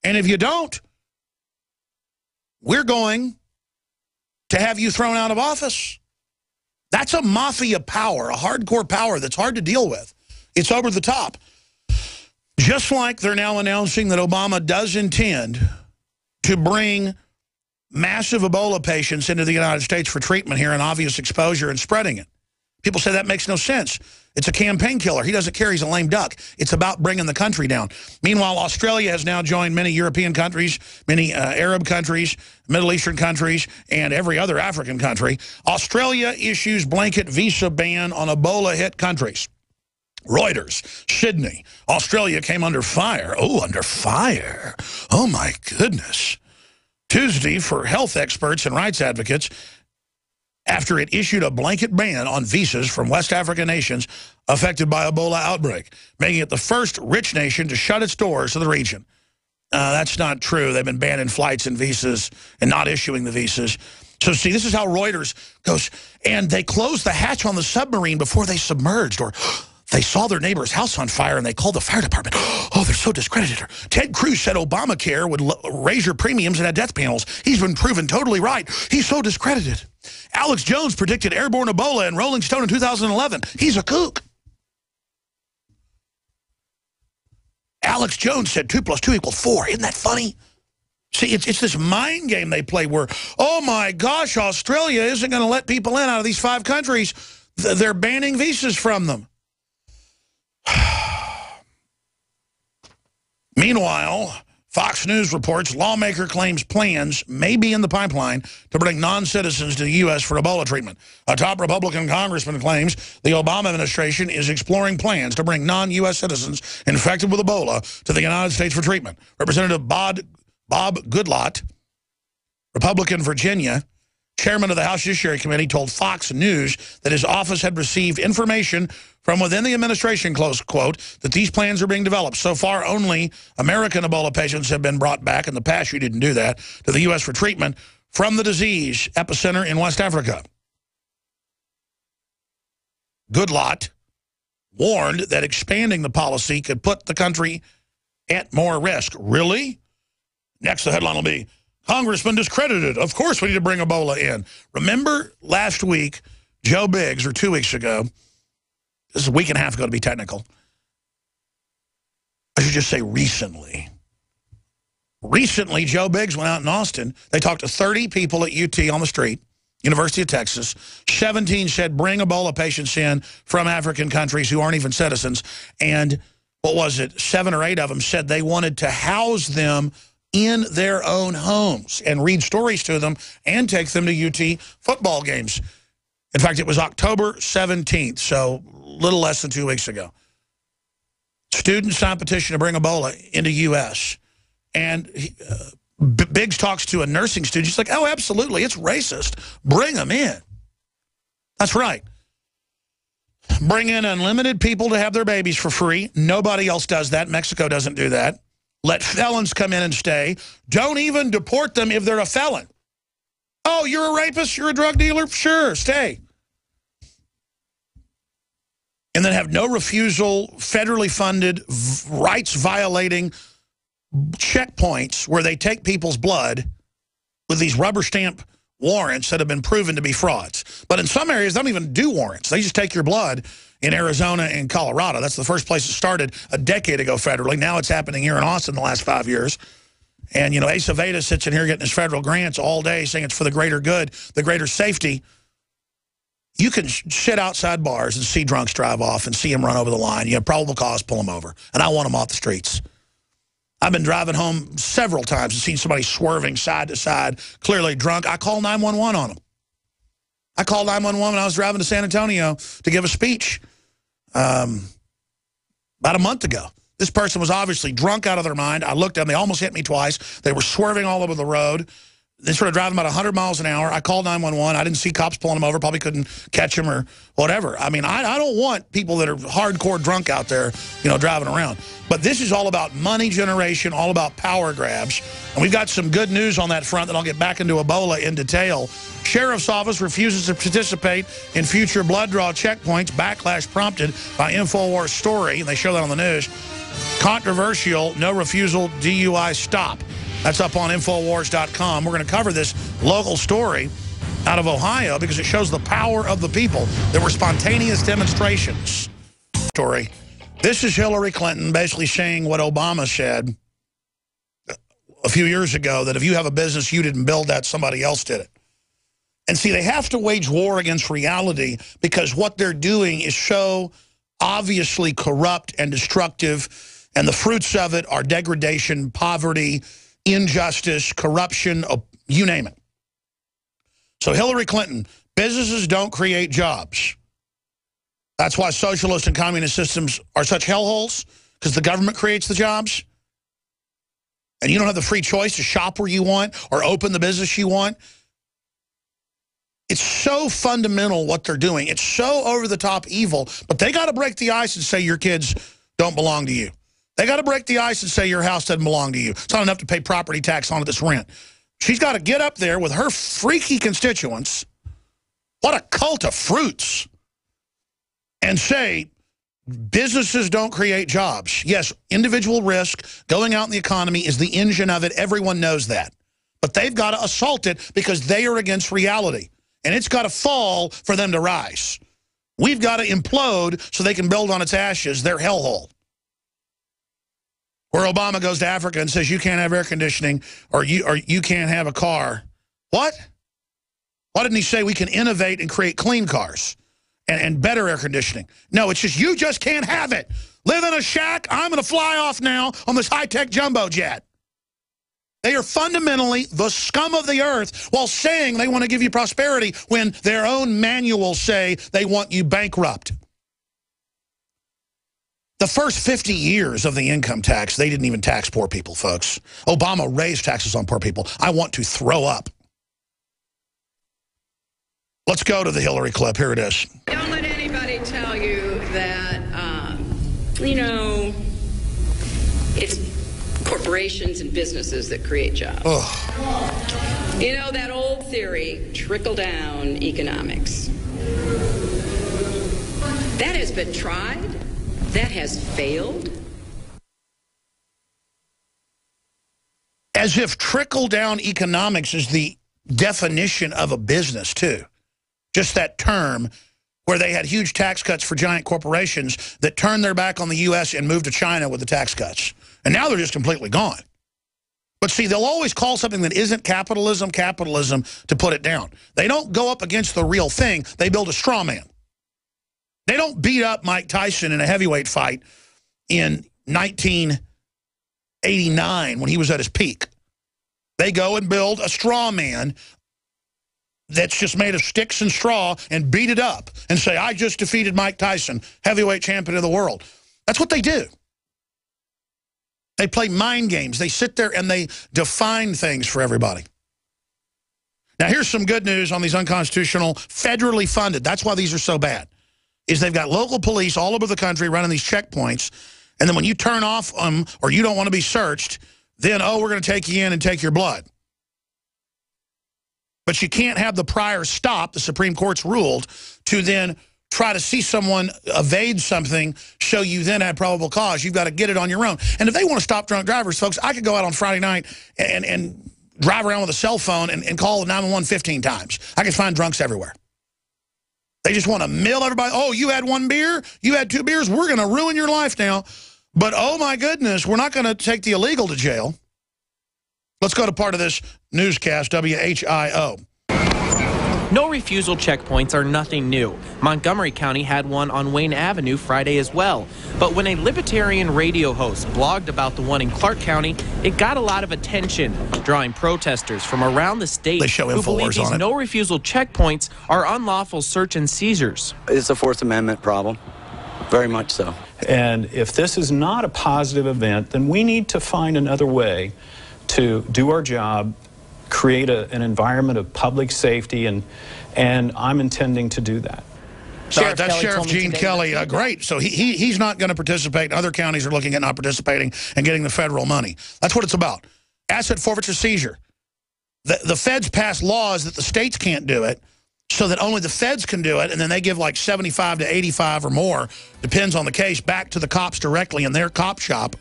And if you don't, we're going to have you thrown out of office. That's a mafia power, a hardcore power that's hard to deal with. It's over the top. Just like they're now announcing that Obama does intend to bring massive Ebola patients into the United States for treatment here and obvious exposure and spreading it. People say that makes no sense. It's a campaign killer. He doesn't care. He's a lame duck. It's about bringing the country down. Meanwhile, Australia has now joined many European countries, many Arab countries, Middle Eastern countries, and every other African country. Australia issues blanket visa ban on Ebola-hit countries. Reuters, Sydney, Australia came under fire. Oh, under fire. Oh, my goodness. Tuesday for health experts and rights advocates after it issued a blanket ban on visas from West African nations affected by Ebola outbreak, making it the first rich nation to shut its doors to the region. That's not true. They've been banning flights and visas and not issuing the visas. So, see, this is how Reuters goes. And they closed the hatch on the submarine before they submerged, or they saw their neighbor's house on fire and they called the fire department. Oh, they're so discredited. Ted Cruz said Obamacare would raise your premiums and add death panels. He's been proven totally right. He's so discredited. Alex Jones predicted airborne Ebola in Rolling Stone in 2011. He's a kook. Alex Jones said 2 + 2 = 4. Isn't that funny? See, it's this mind game they play where, oh, my gosh, Australia isn't going to let people in out of these 5 countries. They're banning visas from them. Meanwhile, Fox News reports lawmaker claims plans may be in the pipeline to bring non-citizens to the U.S. for Ebola treatment. A top Republican congressman claims the Obama administration is exploring plans to bring non-U.S. citizens infected with Ebola to the United States for treatment. Representative Bob Goodlatte, Republican Virginia, chairman of the House Judiciary Committee, told Fox News that his office had received information from within the administration, close quote, that these plans are being developed. So far, only American Ebola patients have been brought back. In the past, you didn't do that, to the U.S. for treatment from the disease epicenter in West Africa. Goodlatte warned that expanding the policy could put the country at more risk. Really? Next, the headline will be, Congressman discredited. Of course we need to bring Ebola in. Remember last week, Joe Biggs, or 2 weeks ago, this is a week and a half ago to be technical. I should just say recently. Recently, Joe Biggs went out in Austin. They talked to 30 people at UT on the street, University of Texas. 17 said bring Ebola patients in from African countries who aren't even citizens. And what was it? 7 or 8 of them said they wanted to house them in their own homes and read stories to them and take them to UT football games. In fact, it was October 17th, so a little less than 2 weeks ago. Students signed a petition to bring Ebola into U.S. And Biggs talks to a nursing student. He's like, oh, absolutely, it's racist. Bring them in. That's right. Bring in unlimited people to have their babies for free. Nobody else does that. Mexico doesn't do that. Let felons come in and stay. Don't even deport them if they're a felon. Oh, you're a rapist? You're a drug dealer? Sure, stay. And then have no refusal, federally funded, rights-violating checkpoints where they take people's blood with these rubber stamp warrants that have been proven to be frauds. But in some areas, they don't even do warrants. They just take your blood in Arizona and Colorado. That's the first place it started a decade ago federally. Now it's happening here in Austin the last 5 years. And, you know, Asa Veda sits in here getting his federal grants all day saying it's for the greater good, the greater safety. You can sit outside bars and see drunks drive off and see them run over the line. You have probable cause, pull them over. And I want them off the streets. I've been driving home several times and seen somebody swerving side to side, clearly drunk. I call 911 on them. I called 911 when I was driving to San Antonio to give a speech about a month ago. This person was obviously drunk out of their mind. I looked at them. They almost hit me twice. They were swerving all over the road. They started driving about 100 miles an hour. I called 911. I didn't see cops pulling them over. Probably couldn't catch them or whatever. I mean, I don't want people that are hardcore drunk out there, you know, driving around. But this is all about money generation, all about power grabs. And we've got some good news on that front that I'll get back into Ebola in detail. Sheriff's office refuses to participate in future blood draw checkpoints. Backlash prompted by InfoWars story. And they show that on the news. Controversial, no refusal, DUI stop. That's up on Infowars.com. We're going to cover this local story out of Ohio because it shows the power of the people. There were spontaneous demonstrations. Story. This is Hillary Clinton basically saying what Obama said a few years ago, that if you have a business, you didn't build that, somebody else did it. And see, they have to wage war against reality because what they're doing is so obviously corrupt and destructive, and the fruits of it are degradation, poverty, injustice, corruption, you name it. So Hillary Clinton, businesses don't create jobs. That's why socialist and communist systems are such hellholes, because the government creates the jobs. And you don't have the free choice to shop where you want or open the business you want. It's so fundamental what they're doing. It's so over-the-top evil, but they got to break the ice and say your kids don't belong to you. They got to break the ice and say your house doesn't belong to you. It's not enough to pay property tax on this rent. She's got to get up there with her freaky constituents, what a cult of fruits, and say businesses don't create jobs. Yes, individual risk, going out in the economy is the engine of it. Everyone knows that. But they've got to assault it because they are against reality. And it's got to fall for them to rise. We've got to implode so they can build on its ashes their hellhole. Where Obama goes to Africa and says you can't have air conditioning or you can't have a car. What? Why didn't he say we can innovate and create clean cars and better air conditioning? No, it's just you just can't have it. Live in a shack. I'm going to fly off now on this high-tech jumbo jet. They are fundamentally the scum of the earth while saying they want to give you prosperity when their own manuals say they want you bankrupt. The first 50 years of the income tax, they didn't even tax poor people, folks. Obama raised taxes on poor people. I want to throw up. Let's go to the Hillary clip. Here it is. Don't let anybody tell you that, it's corporations and businesses that create jobs. Ugh. You know, that old theory, trickle-down economics. That has been tried. That has failed. As if trickle-down economics is the definition of a business, too. Just that term where they had huge tax cuts for giant corporations that turned their back on the U.S. and moved to China with the tax cuts. And now they're just completely gone. But see, they'll always call something that isn't capitalism, capitalism to put it down. They don't go up against the real thing. They build a straw man. They don't beat up Mike Tyson in a heavyweight fight in 1989 when he was at his peak. They go and build a straw man that's just made of sticks and straw and beat it up and say, I just defeated Mike Tyson, heavyweight champion of the world. That's what they do. They play mind games. They sit there and they define things for everybody. Now, here's some good news on these unconstitutional, federally funded. That's why these are so bad, is they've got local police all over the country running these checkpoints, and then when you turn off them or you don't want to be searched, then, oh, we're going to take you in and take your blood. But you can't have the prior stop, the Supreme Court's ruled, to then try to see someone evade something so you then have probable cause. You've got to get it on your own. And if they want to stop drunk drivers, folks, I could go out on Friday night and drive around with a cell phone and call 911 15 times. I can find drunks everywhere. They just want to mill everybody. Oh, you had one beer? You had two beers? We're going to ruin your life now. But, oh, my goodness, we're not going to take the illegal to jail. Let's go to part of this newscast, WHIO. No refusal checkpoints are nothing new. Montgomery County had one on Wayne Avenue Friday as well. But when a libertarian radio host blogged about the one in Clark County, it got a lot of attention, drawing protesters from around the state who believe these no refusal checkpoints are unlawful search and seizures. It's a Fourth Amendment problem, very much so. And if this is not a positive event, then we need to find another way to do our job, create an environment of public safety, and I'm intending to do that. That's Sheriff Gene Kelly. Great. So he's not going to participate. Other counties are looking at not participating and getting the federal money. That's what it's about. Asset forfeiture seizure. The feds pass laws that the states can't do it. so that only the feds can do it, and then they give like 75 to 85 or more, depends on the case, back to the cops directly in their cop shop,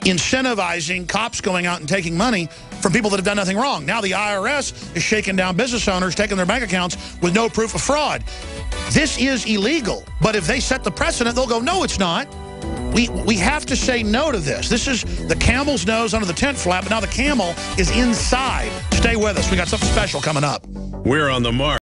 incentivizing cops going out and taking money from people that have done nothing wrong. Now the IRS is shaking down business owners, taking their bank accounts with no proof of fraud. This is illegal, but if they set the precedent, they'll go, no, it's not. We have to say no to this. This is the camel's nose under the tent flap, but now the camel is inside. Stay with us. We got something special coming up. We're on the mark.